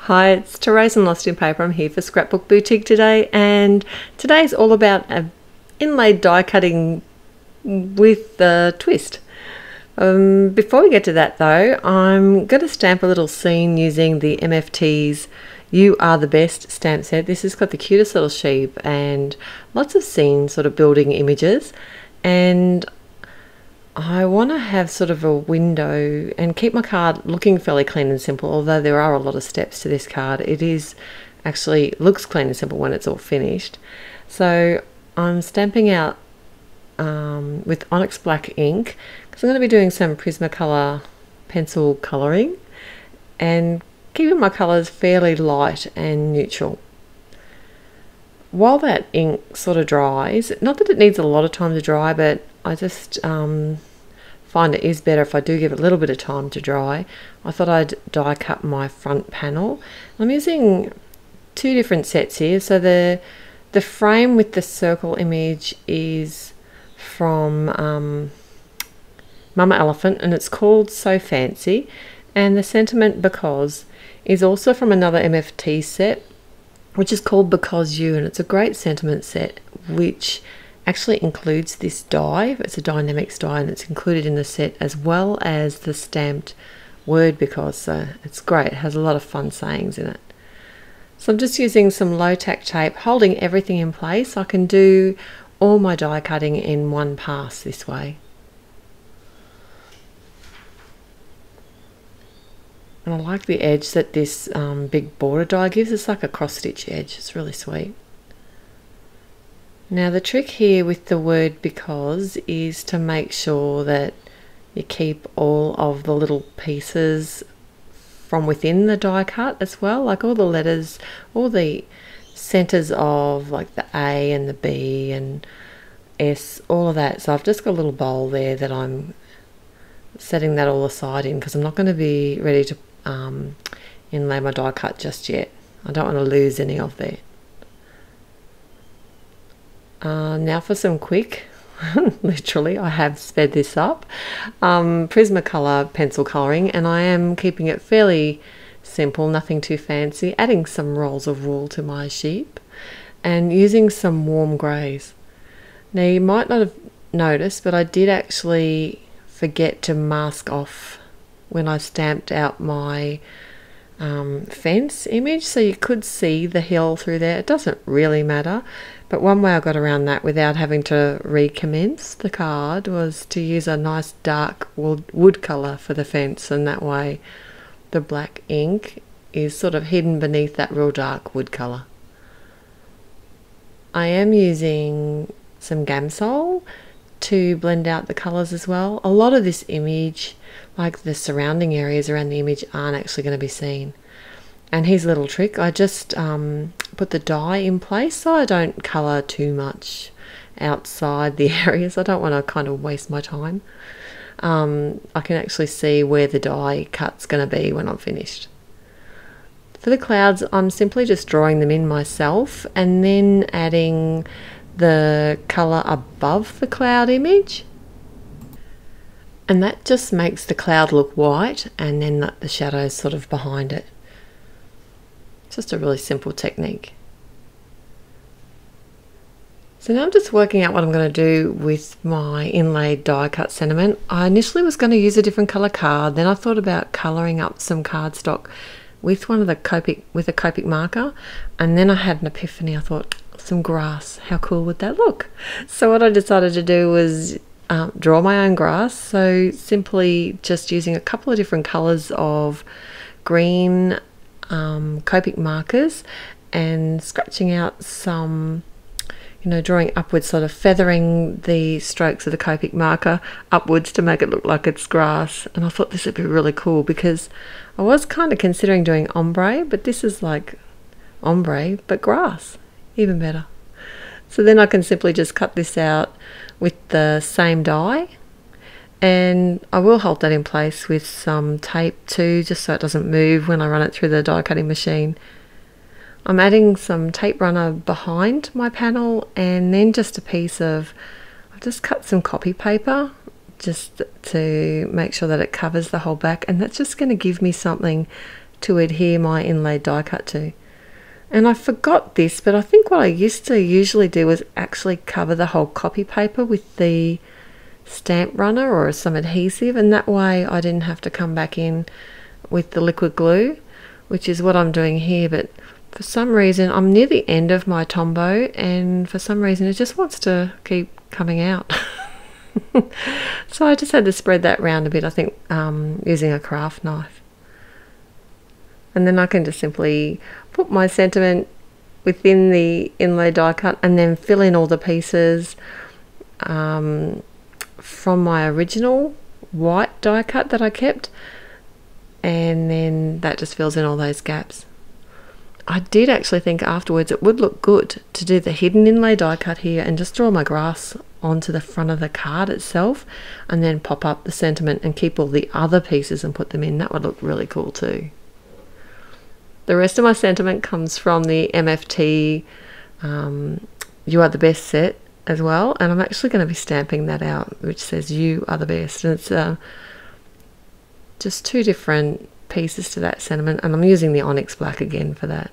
Hi, it's Therese and Lostinpaper. I'm here for Scrapbook Boutique today, and today's all about inlaid die cutting with a twist. Before we get to that though, I'm going to stamp a little scene using the MFT's You Are the Best stamp set. This has got the cutest little sheep and lots of scene sort of building images, and I want to have sort of a window and keep my card looking fairly clean and simple, although there are a lot of steps to this card. It is actually looks clean and simple when it's all finished. So I'm stamping out with Onyx Black ink because I'm going to be doing some Prismacolor pencil colouring and keeping my colours fairly light and neutral. While that ink sort of dries, not that it needs a lot of time to dry, but I just find it is better if I do give it a little bit of time to dry. I thought I'd die cut my front panel. I'm using two different sets here. So the frame with the circle image is from Mama Elephant, and it's called So Fancy, and the Sentiment Because is also from another MFT set, which is called Because You, and it's a great sentiment set which actually includes this die. It's a dynamics die, and it's included in the set as well as the stamped word because. So it's great. It has a lot of fun sayings in it. So I'm just using some low tack tape, holding everything in place. I can do all my die cutting in one pass this way. And I like the edge that this big border die gives. It's like a cross stitch edge. It's really sweet. Now the trick here with the word because is to make sure that you keep all of the little pieces from within the die cut as well, like all the letters, all the centers of like the A and the B and S, all of that. So I've just got a little bowl there that I'm setting that all aside in because I'm not going to be ready to inlay my die cut just yet. I don't want to lose any of there. Now for some quick, literally I have sped this up, Prismacolor pencil colouring, and I am keeping it fairly simple, nothing too fancy, adding some rolls of wool to my sheep and using some warm greys. Now you might not have noticed, but I did actually forget to mask off when I stamped out my fence image, so you could see the hill through there. It doesn't really matter, but one way I got around that without having to recommence the card was to use a nice dark wood colour for the fence, and that way the black ink is sort of hidden beneath that real dark wood colour. I am using some Gamsol to blend out the colours as well. A lot of this image, like the surrounding areas around the image, aren't actually going to be seen. And here's a little trick. I just put the die in place so I don't colour too much outside the areas. I don't want to kind of waste my time. I can actually see where the die cut's going to be when I'm finished. For the clouds, I'm simply just drawing them in myself and then adding the colour above the cloud image, and that just makes the cloud look white and then the shadows sort of behind it. Just a really simple technique. So now I'm just working out what I'm going to do with my inlaid die cut sentiment. I initially was going to use a different colour card, then I thought about colouring up some cardstock with one of the Copic marker, and then I had an epiphany. I thought, some grass, how cool would that look? So what I decided to do was draw my own grass. So simply just using a couple of different colours of green Copic markers and scratching out some, drawing upwards, sort of feathering the strokes of the Copic marker upwards to make it look like it's grass. And I thought this would be really cool because I was kind of considering doing ombre, but this is like ombre but grass. Even better. So then I can simply just cut this out with the same die, and I will hold that in place with some tape too, just so it doesn't move when I run it through the die cutting machine. I'm adding some tape runner behind my panel, and then just a piece of, I've just cut some copy paper just to make sure that it covers the whole back, and that's just going to give me something to adhere my inlaid die cut to. And I forgot this, but I think what I used to usually do was actually cover the whole copy paper with the stamp runner or some adhesive, and that way I didn't have to come back in with the liquid glue, which is what I'm doing here. But for some reason I'm near the end of my Tombow, and for some reason it just wants to keep coming out. So I just had to spread that round a bit, I think, using a craft knife. And then I can just simply put my sentiment within the inlaid die cut and then fill in all the pieces from my original white die cut that I kept, and then that just fills in all those gaps. I did actually think afterwards it would look good to do the hidden inlay die cut here and just draw my grass onto the front of the card itself and then pop up the sentiment and keep all the other pieces and put them in. That would look really cool too. The rest of my sentiment comes from the MFT You Are the Best set as well, and I'm actually going to be stamping that out, which says You Are the Best, and it's just 2 different pieces to that sentiment, and I'm using the onyx black again for that.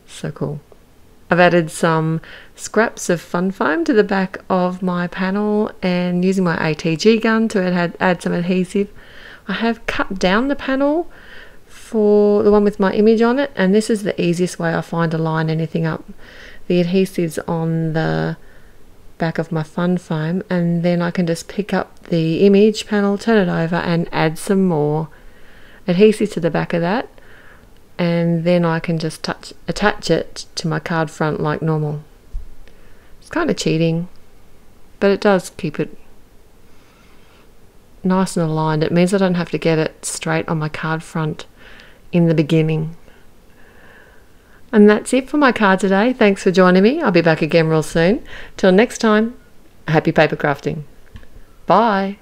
So cool. I've added some scraps of fun foam to the back of my panel, and using my ATG gun to add some adhesive. I have cut down the panel for the one with my image on it, and this is the easiest way I find to line anything up. The adhesive's on the back of my fun foam, and then I can just pick up the image panel, turn it over and add some more adhesive to the back of that, and then I can just attach it to my card front like normal. It's kind of cheating, but it does keep it nice and aligned. It means I don't have to get it straight on my card front in the beginning. And that's it for my card today. Thanks for joining me. I'll be back again real soon. Till next time, happy paper crafting. Bye.